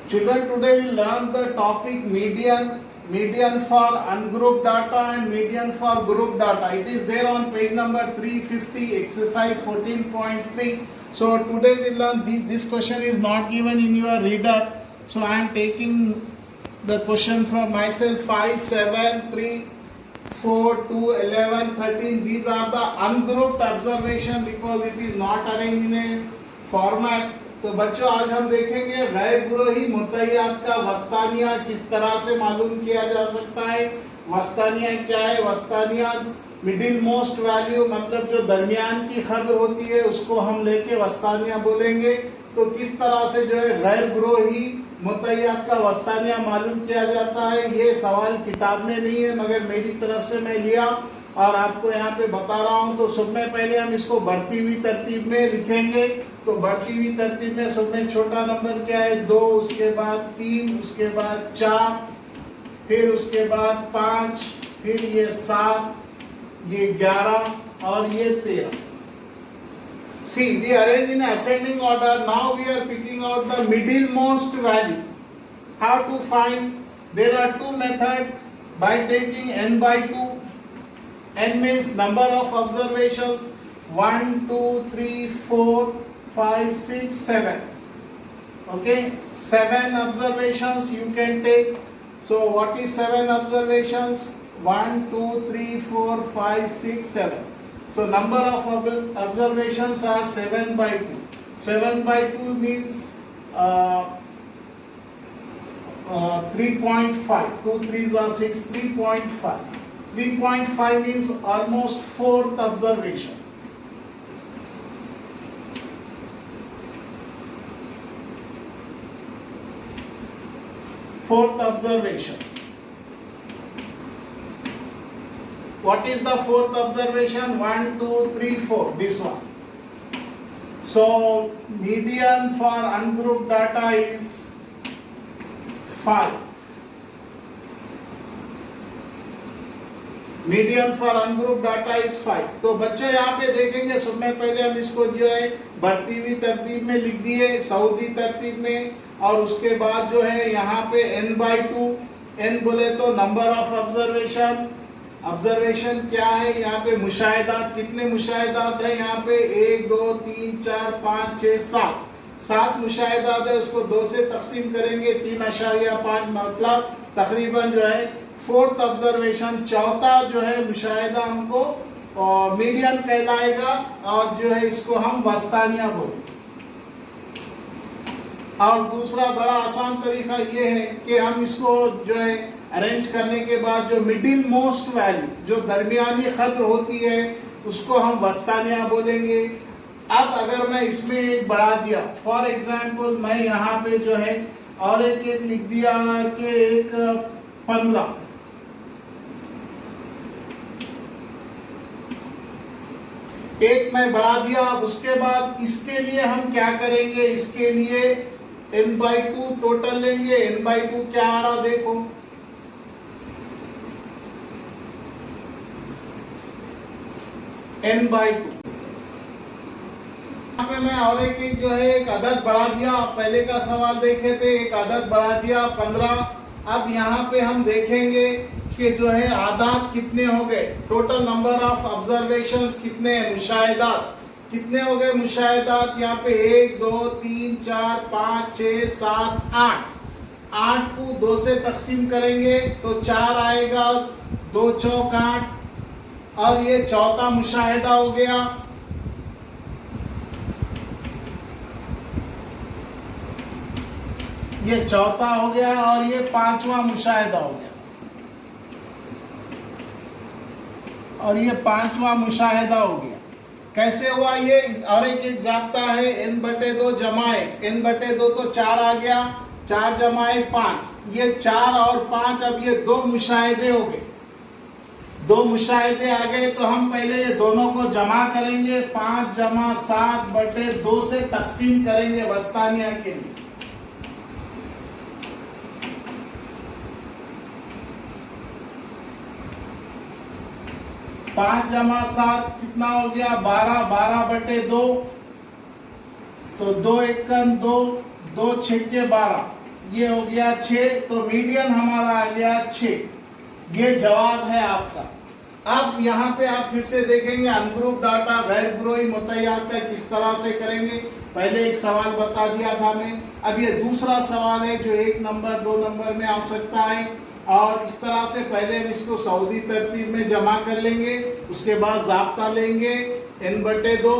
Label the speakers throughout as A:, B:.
A: Children, today we learn the topic median for ungrouped data and median for grouped data. It is there on page number 350, exercise 14.3. So today we learn this question is not given in your reader. So I am taking the question from myself. 5, 7, 3, 4, 2, 11, 13. These are the ungrouped observation because it is not arranged in a format. तो बच्चों आज हम देखेंगे गैर ग्रोही मुतय्यात का वस्तानिया किस तरह से मालूम किया जा सकता है। वस्तानिया क्या है? वस्तानिया मिडिल मोस्ट वैल्यू, मतलब जो दरमियान की कद्र होती है उसको हम लेके वस्तानिया बोलेंगे। तो किस तरह से जो है गैर ग्रोही मुतय्यात का वस्तानिया मालूम किया जाता है, ये सवाल किताब में नहीं है मगर मेरी तरफ से मैं लिया और आपको यहाँ पे बता रहा हूँ। तो सब में पहले हम इसको बढ़ती हुई तरतीब में लिखेंगे। तो बढ़ती हुई तरतीब में सब में छोटा नंबर क्या है? 2, उसके बाद 3, उसके बाद 4, फिर उसके बाद 5, फिर ये 7, ये 11 और ये 13। See, we arrange in ascending order. Now we are picking out the middle most value. How to find? There are two methods by taking n by 2. N means number of observations. 1, 2, 3, 4, 5, 6, 7. Okay, 7 observations you can take. So what is 7 observations? 1, 2, 3, 4, 5, 6, 7. So number of observations are 7 by 2. 7 by 2 means 3.5. 2 3s are 6. 3.5. 3.5 means almost fourth observation. Fourth observation. What is the fourth observation? 1, 2, 3, 4. This one. So median for ungrouped data is 5. Median for ungroup data is 5। तो बच्चों यहाँ पे देखेंगे सब में पहले हम इसको जो है बढ़ती हुई तरतीब में लिख दिए, सऊदी तरतीब में, और उसके बाद जो है यहाँ पे n by 2। n बोले तो नंबर ऑफ ऑब्जर्वेशन। ऑब्जर्वेशन क्या है? यहाँ पे मुशाहिदात, कितने मुशाहिदात है यहाँ पे? 1, 2, 3, 4, 5, 6, 7। 7 मुशाहिदात है, उसको 2 से तकसीम करेंगे 3.5, मतलब तकरीबन जो है फोर्थ ऑब्जर्वेशन, चौथा जो है मुशाहिदा हमको मीडियन कहलाएगा और जो है इसको हम वस्तानिया बोलेंगे। और दूसरा बड़ा आसान तरीका ये है कि हम इसको जो है अरेंज करने के बाद जो मिडिल मोस्ट वैल्यू, जो दरमियानी कद्र होती है, उसको हम वस्तानिया बोलेंगे। अब अगर मैं इसमें एक बढ़ा दिया, फॉर एग्जाम्पल मैं यहाँ पे जो है और एक लिख दिया कि एक 15, एक मैं बढ़ा दिया। अब उसके बाद इसके लिए हम क्या करेंगे? इसके लिए n by 2 टोटल लेंगे। n by 2 क्या आ रहा देखो, n by 2। यहाँ पे मैं और एक जो है एक अदद बढ़ा दिया। पहले का सवाल देखे थे, एक अदद बढ़ा दिया 15। अब यहाँ पे हम देखेंगे कि जो है आदात कितने हो गए, टोटल नंबर ऑफ ऑब्जर्वेशंस कितने हैं, मुशाहिदात कितने हो गए। मुशाहिदात यहाँ पे 1, 2, 3, 4, 5, 6, 7, 8। 8 को 2 से तकसीम करेंगे तो 4 आएगा, 2 चौक 8, और ये चौथा मुशाहिदा हो गया। ये चौथा हो गया और ये 5वां मुशाहिदा हो गया, और ये 5वां मुशाहिदा हो गया। कैसे हुआ ये? और एक ज़ाब्ता है n/2 जमाए n/2 तो 4 आ गया, 4 जमाए 5, ये 4 और 5, अब ये 2 मुशाहिदे हो गए। 2 मुशाहिदे आ गए तो हम पहले ये दोनों को जमा करेंगे, 5 जमा 7/2 से तकसीम करेंगे वस्तानिया के लिए। 5 जमा 7 कितना हो गया? 12, 12/2। तो 2 एकम 2, 2 छक्के 12, ये हो गया 6, तो मीडियन हमारा आ गया 6। ये जवाब है आपका। अब यहाँ पे आप फिर से देखेंगे अनग्रुप डाटा गैर ग्रोही मुतय्यात का किस तरह से करेंगे। पहले एक सवाल बता दिया था मैं, अब ये दूसरा सवाल है जो 1 नंबर 2 नंबर में आ सकता है। और इस तरह से पहले हम इसको सऊदी तरतीब में जमा कर लेंगे, उसके बाद जाब्ता लेंगे n/2।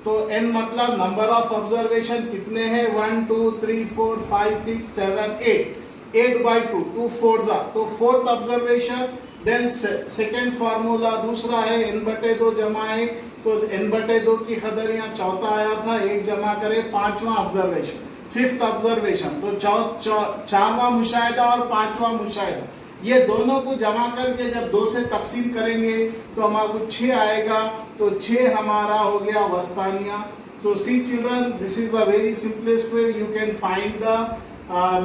A: तो n मतलब नंबर ऑफ ऑब्जर्वेशन कितने हैं, 1 2 3 4 5 6 7 8, 8/2, 2 4 जा, तो 4th observation. Then second formula दूसरा है n/2 जमा 1, तो n/2 की कदर यहाँ चौथा आया था, 1 जमा करे 5वां ऑब्जर्वेशन, 5th ऑब्जर्वेशन। तो 4वां मुशाहिदा और 5वां मुशाहिदा, ये दोनों को जमा करके जब 2 से तकसीम करेंगे तो हमारे 6 आएगा। तो 6 हमारा हो गया वस्तानिया। So see children, this is the very simplest way you can find the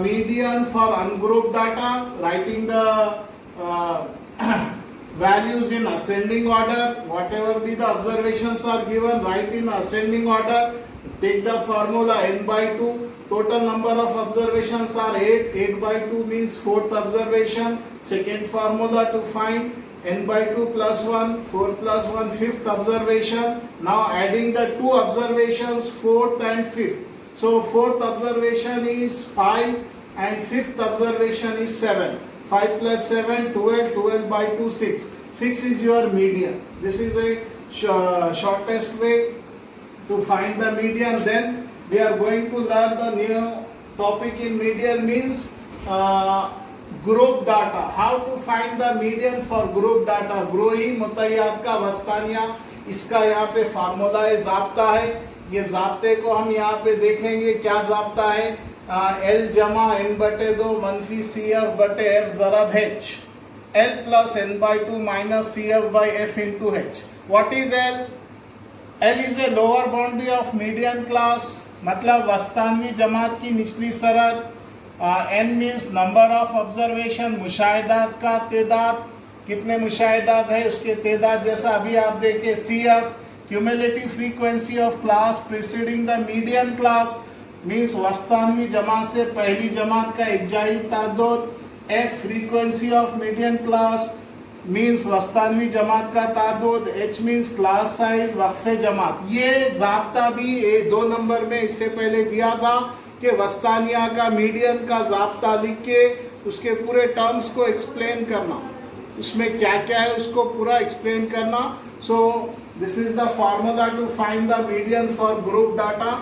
A: median for ungrouped data, writing the values in ascending order. Whatever be the observations are given, write in ascending order. Take the formula n/2. Total number of observations are 8. 8/2 means 4th observation. Second formula to find n/2 plus 1, 4 plus 1, 5th observation. Now adding the 2 observations, 4th and 5th. So 4th observation is 5 and 5th observation is 7. 5 plus 7, 12, 12/2, 6. 6 is your median. This is a shortest way to find the median. Then we are going to learn the new topic in median, means group data. How to find the median for group data. ग्रोही मुतय्यात का वस्तानिया, इसका यहाँ पे formula है, जाब्ता है। ये जाब्ते को हम यहाँ पे देखेंगे क्या जाब्ता है। L जमा n/2 मनफी CF/F ज़रब H, L plus n/2 minus CF/F into H. What is L? L is a lower boundary of median class, मतलब वस्तानवी जमात की निचली सरहद। N means number of observation, मुशाहिदात का तेदाद, कितने मुशाहिदात है उसके तेदाद, जैसा अभी आप देखें। CF cumulative frequency of class preceding the median class, means वस्तानवी जमात से पहली जमात का इजाई तादाद। F frequency of median class means वस्तानवी जमात का तादाद। H मीन्स क्लास साइज वक्फे जमात। ये जाब्ता भी 2 नंबर में इससे पहले दिया था कि वस्तानिया का मीडियन का जाब्ता लिख के उसके पूरे टर्म्स को एक्सप्लेन करना, उसमें क्या क्या है उसको पूरा एक्सप्लेन करना। So this is the formula to find the median for group data.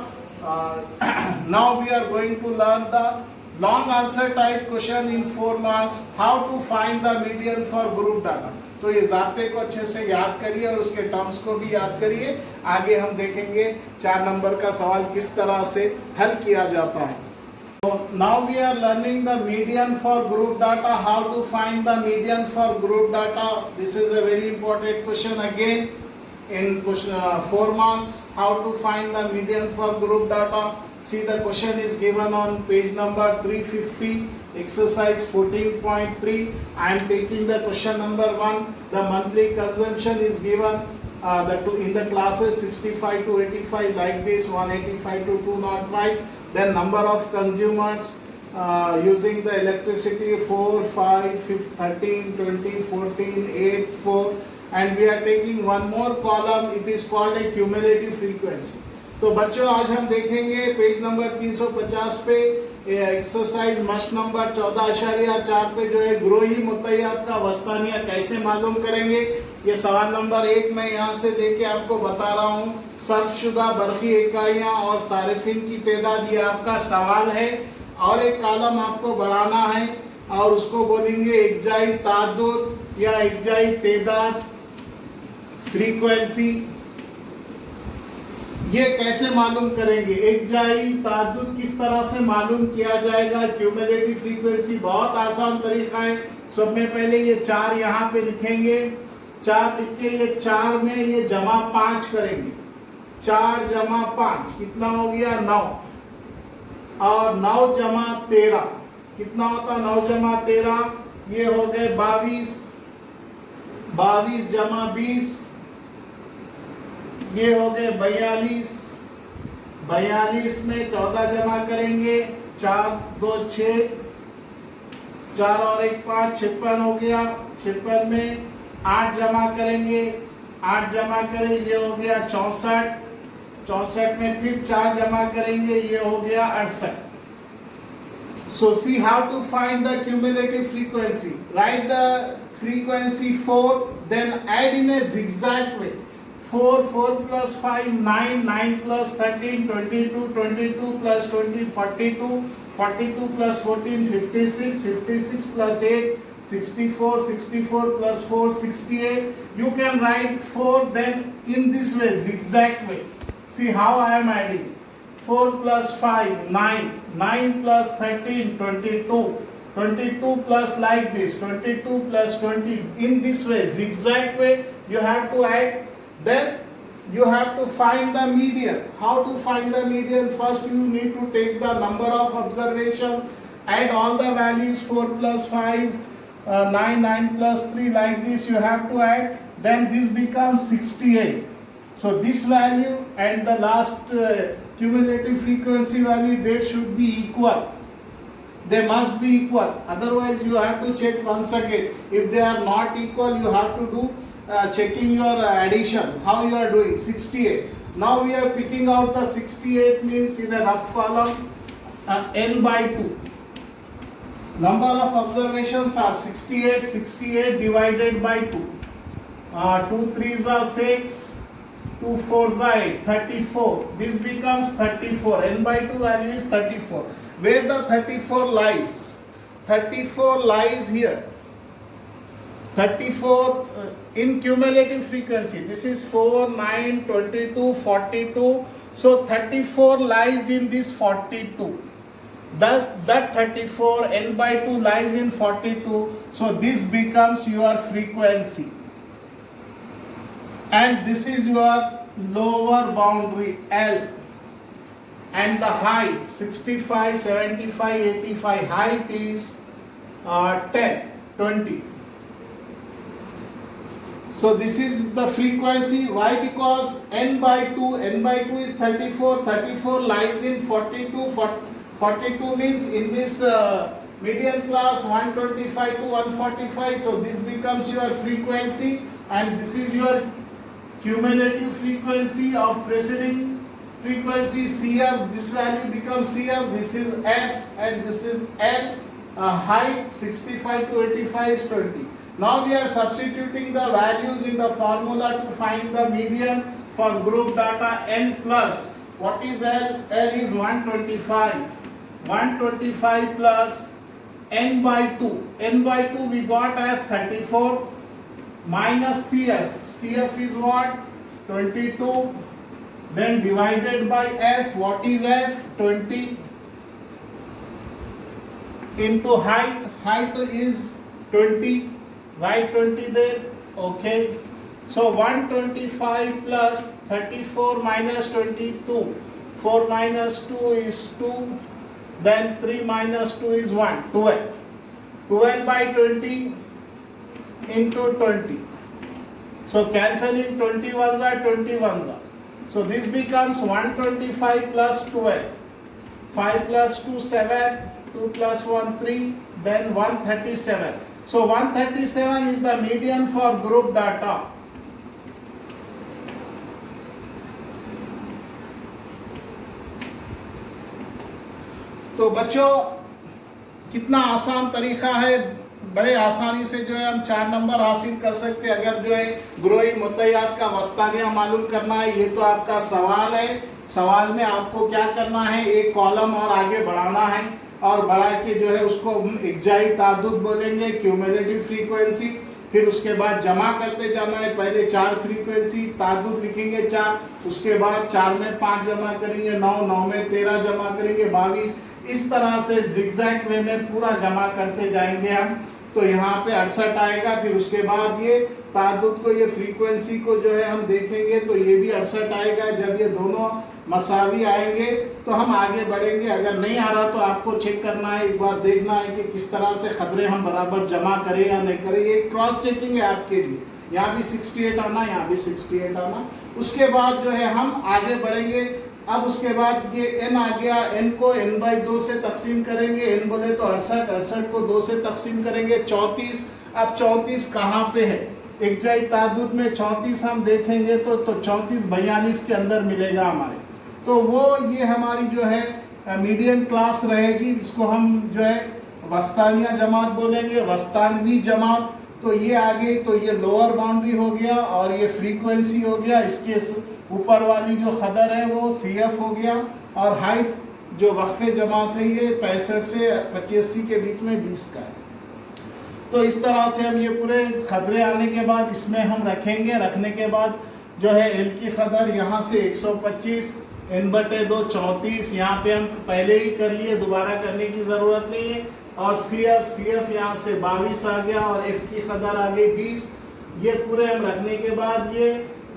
A: Now we are going to learn the long answer type question in 4 marks, how to find the median for group data. तो ये जाब्ते को अच्छे से याद करिए और उसके terms को भी याद करिए। आगे हम देखेंगे 4 नंबर का सवाल किस तरह से हल किया जाता है। Now we are learning the median for group data, how to find the median for group data. This is a very important question again in question 4 marks, how to find the median for group data. See, the question is given on page number 350, exercise 14.3. I am taking the question number 1. The monthly consumption is given in the classes 65 to 85 like this, 185 to 205. Then number of consumers using the electricity 4, 5, 13, 20, 14, 8, 4. And we are taking one more column, it is called a cumulative frequency. तो बच्चों आज हम देखेंगे page number 350 पे exercise must number 14.4 पे जो है ग्रोही मुतय्यात का वस्तानिया कैसे मालूम करेंगे। ये सवाल नंबर 1 मैं यहाँ से लेके आपको बता रहा हूँ। सर्फशुदा बरकी इकाइयाँ और सारिफिन की तादाद, ये आपका सवाल है। और एक कॉलम आपको बढ़ाना है और उसको बोलेंगे इक्जाई तादाद या इक्जाई तादाद फ्रीक्वेंसी। ये कैसे मालूम करेंगे, इक्जाई तादाद किस तरह से मालूम किया जाएगा। क्यूमुलेटिव फ्रीक्वेंसी बहुत आसान तरीका है। सब में पहले ये 4 यहाँ पे लिखेंगे, 4 लिख के ये 4 में ये जमा 5 करेंगे। 4 जमा 5 कितना हो गया 9, और 9 जमा 13 कितना होता 9 जमा 13 ये हो गए 22, 22 जमा 20 ये हो गए 42, 42 में 14 जमा करेंगे 4 2 6, 4 और 1 5, 56 हो गया। 56 में 8 जमा करेंगे, 8 जमा करें, ये हो गया 64। 64 में फिर 4 जमा करेंगे, ये हो गया 68। So see how to find the cumulative frequency. Write the frequency 4, then add in a zigzag way. 4, 4 plus 5, 9, 9 plus 13, 22, 22 plus 20, 42, 42 plus 14, 56, 56 plus 8, 64, 64 plus 4, 68. You can write 4 then in this way, zigzag way. See how I am adding. 4 plus 5, 9, 9 plus 13, 22, 22 plus like this, 22 plus 20, in this way, zigzag way, you have to add. Then you have to find the median. How to find the median? First you need to take the number of observation, add all the values, 4 plus 5, 9, 9 plus 3, like this you have to add. Then this becomes 68. So this value and the last cumulative frequency value, they should be equal. They must be equal. Otherwise you have to check once again. If they are not equal, you have to do checking your addition. How you are doing? 68. Now we are picking out the 68 means in a rough column n by 2. Number of observations are 68. 68 divided by 2. 2 3s are 6. 2 4s are 8, 34. This becomes 34. N by 2 value is 34. Where the 34 lies? 34 lies here. 34 in cumulative frequency. This is 4, 9, 22, 42. So 34 lies in this 42. That 34 N by 2 lies in 42. So this becomes your frequency. And this is your lower boundary L, and the height 65, 75, 85, height is 10, 20. So this is the frequency. Why? Because n by 2 is 34, 34 lies in 42, 42 means in this median class 125 to 145. So this becomes your frequency, and this is your cumulative frequency of preceding frequency CF. This value becomes CF. This is F and this is L. Height 65 to 85 is 20. Now we are substituting the values in the formula to find the median for group data n plus. What is L? L is 125. 125 plus n by 2. N by 2 we got as 34 minus CF. CF is what? 22. Then divided by F. What is F? 20. Into height. Height is 20. Write 20 there. Okay. So 125 plus 34 minus 22. 4 minus 2 is 2. Then 3 minus 2 is 1. 12. 12 by 20 into 20. So cancelling 21s are 21s are. So this becomes 125 plus 12. 5 plus 2 7. 2 plus 1 3. Then 137. So 137 is the median for group data. तो बच्चों कितना आसान तरीका है, बड़े आसानी से जो है हम 4 नंबर हासिल कर सकते हैं। अगर जो है ग्रोइंग मुतैयात का वस्तानिया मालूम करना है, ये तो आपका सवाल है। सवाल में आपको क्या करना है, एक कॉलम और आगे बढ़ाना है और बढ़ा के जो है उसको इक्जाई तादुद बोलेंगे, क्यूमुलेटिव फ्रीक्वेंसी। फिर उसके बाद जमा करते जाना है। पहले 4 फ्रीक्वेंसी तादुद लिखेंगे 4, उसके बाद 4 में 5 जमा करेंगे, 9 9 में 13 जमा करेंगे 22। इस तरह से जिगजैग वे में पूरा जमा करते जाएंगे हम। तो यहाँ पे 68 आएगा। फिर उसके बाद ये तादुद को, ये फ्रीक्वेंसी को जो है हम देखेंगे तो ये भी 68 आएगा। जब ये दोनों मसावी आएंगे तो हम आगे बढ़ेंगे। अगर नहीं आ रहा तो आपको चेक करना है, एक बार देखना है कि किस तरह से खतरे हम बराबर जमा करें या नहीं करें। ये क्रॉस चेकिंग है आपके लिए। यहाँ भी 68 आना, यहाँ भी 68 आना। उसके बाद जो है हम आगे बढ़ेंगे। अब उसके बाद ये n आ गया, n को n बाई 2 से तकसीम करेंगे, n बोले तो 68, 68 को 2 से तकसीम करेंगे 34। अब 34 कहाँ पे है, एक जाई तादुद में 34 हम देखेंगे तो 34 42 के अंदर मिलेगा हमारे। तो वो ये हमारी जो है मीडियन क्लास रहेगी, इसको हम जो है वस्तानिया जमात बोलेंगे, वस्तानवी जमात। तो ये आगे तो ये लोअर बाउंड्री हो गया और ये फ्रीक्वेंसी हो गया, इसके ऊपर वाली जो खदर है वो CF हो गया, और हाइट जो वक्फे जमात है ये 65 से 85 के बीच में 20 का है। तो इस तरह से हम ये पूरे खदरे आने के बाद इसमें हम रखेंगे, रखने के बाद जो है L की खदर यहाँ से 125, n/2 34, यहाँ पे हम पहले ही कर लिए, दोबारा करने की ज़रूरत नहीं है। और CF यहाँ से 22 आ गया और F की खदर आ गई 20। ये पूरे हम रखने के बाद ये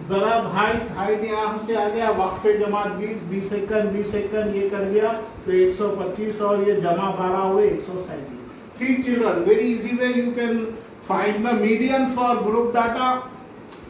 A: ज़रब हाइट यहाँ से आ गया, वक्फे जमात 20 सेकंड ये कट गया तो 125 और ये जमा 12 हुए 137। See children, very easy way you can find the median for group data.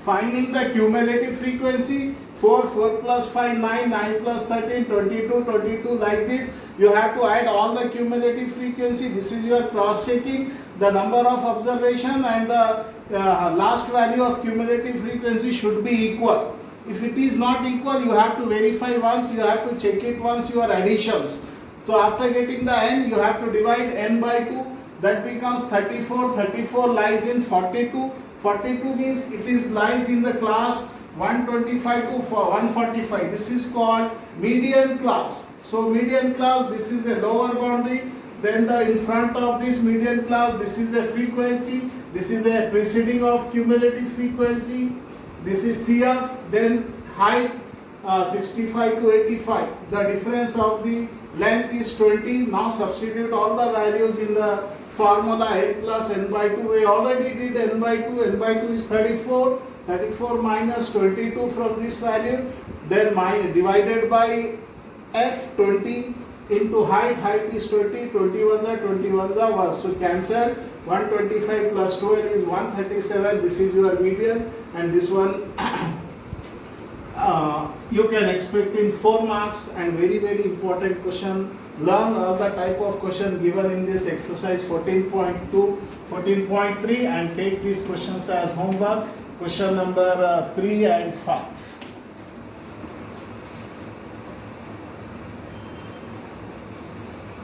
A: Finding the cumulative frequency 4 plus 5 9 plus 13 22 like this. You have to add all the cumulative frequency. This is your cross checking the number of observation, and the last value of cumulative frequency should be equal. If it is not equal, you have to verify once, you have to check it once your additions. So after getting the n, you have to divide n by 2. That becomes 34. 34 lies in 42. 42 means it is lies in the class 125 to 145. This is called median class. So median class, this is a lower boundary. Then in front of this median class, this is a frequency. This is a preceding of cumulative frequency. This is CF. Then height 65 to 85. The difference of the length is 20. Now substitute all the values in the formula L plus n by 2. We already did n by 2. N by 2 is 34. 34 minus 22 from this value. Then divided by F 20 into height is 20. 21s are so cancelled. 125 plus 12 is 137. This is your median, and this one you can expect in 4 marks, and very important question. Learn all the type of question given in this exercise 14.2, 14.3 and take these questions as homework, question number 3 and 5.